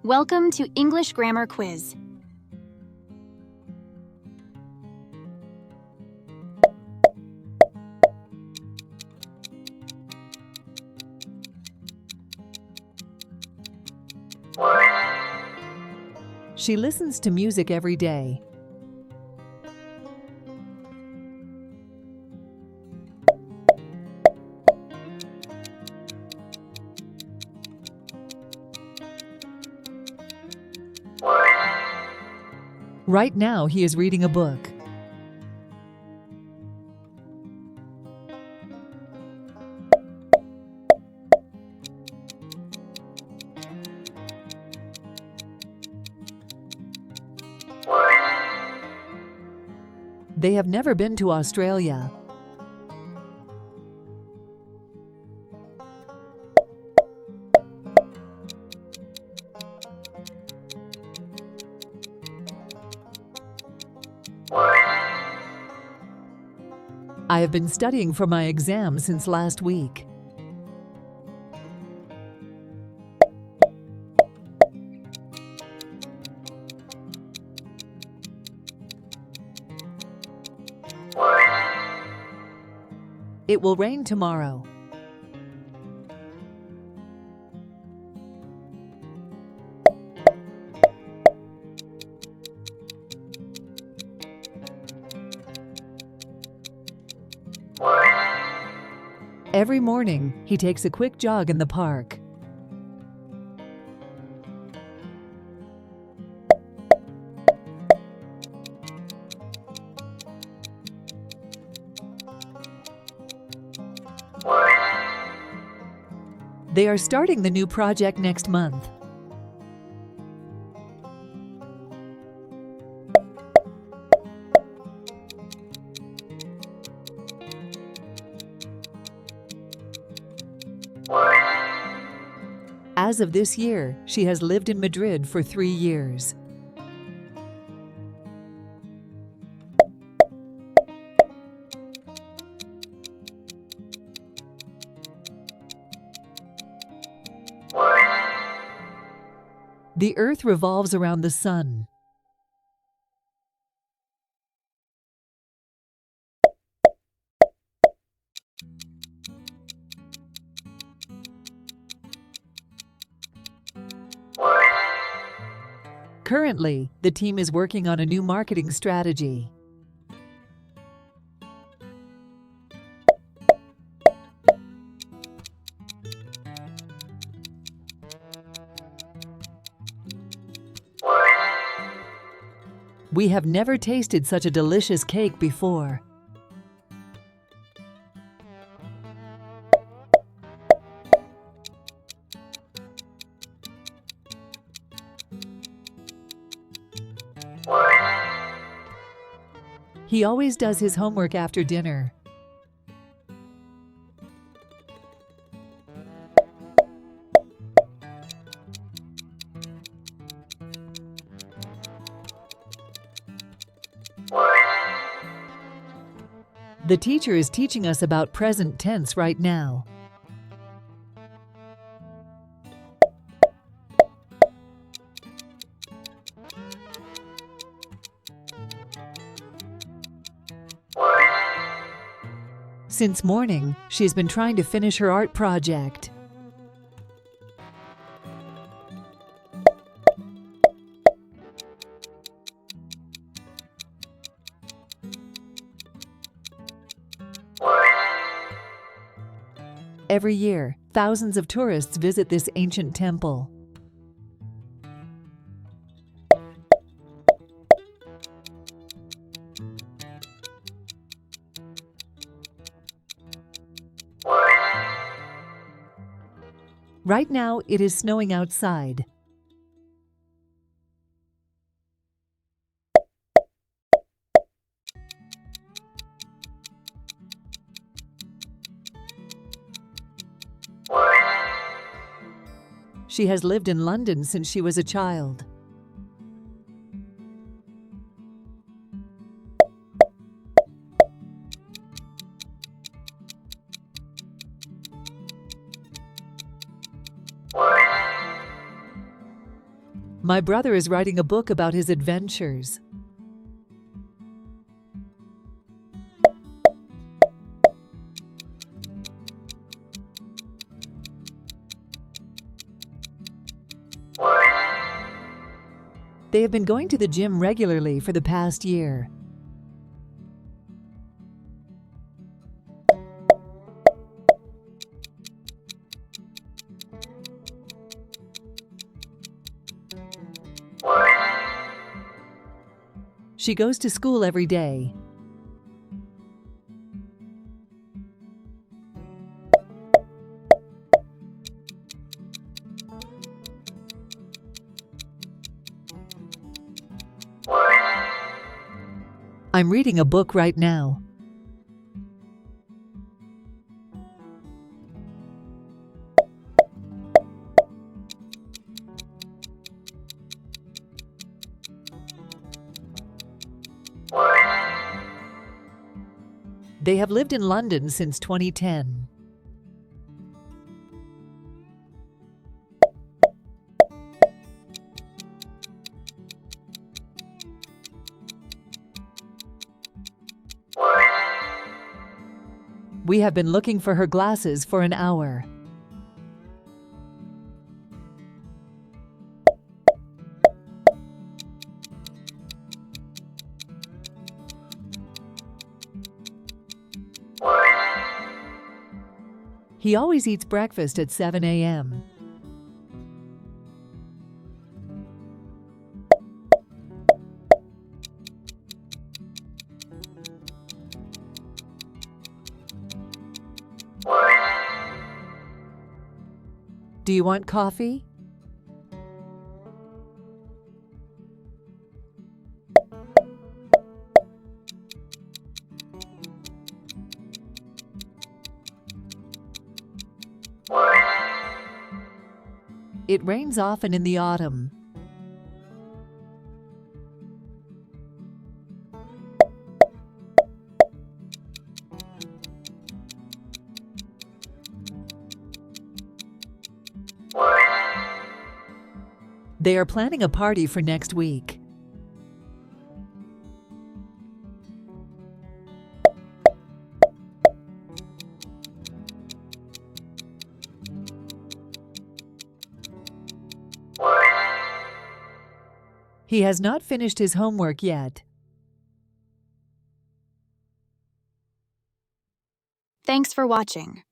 Welcome to English Grammar Quiz. She listens to music every day. Right now, he is reading a book. They have never been to Australia. I have been studying for my exam since last week. It will rain tomorrow. Every morning, he takes a quick jog in the park. They are starting the new project next month. As of this year, she has lived in Madrid for 3 years. The Earth revolves around the Sun. Currently, the team is working on a new marketing strategy. We have never tasted such a delicious cake before. He always does his homework after dinner. The teacher is teaching us about present tense right now. Since morning, she's been trying to finish her art project. Every year, thousands of tourists visit this ancient temple. Right now, it is snowing outside. She has lived in London since she was a child. My brother is writing a book about his adventures. They have been going to the gym regularly for the past year. She goes to school every day. I'm reading a book right now. They have lived in London since 2010. We have been looking for her glasses for an hour. He always eats breakfast at 7 a.m. Do you want coffee? It rains often in the autumn. They are planning a party for next week. He has not finished his homework yet. Thanks for watching.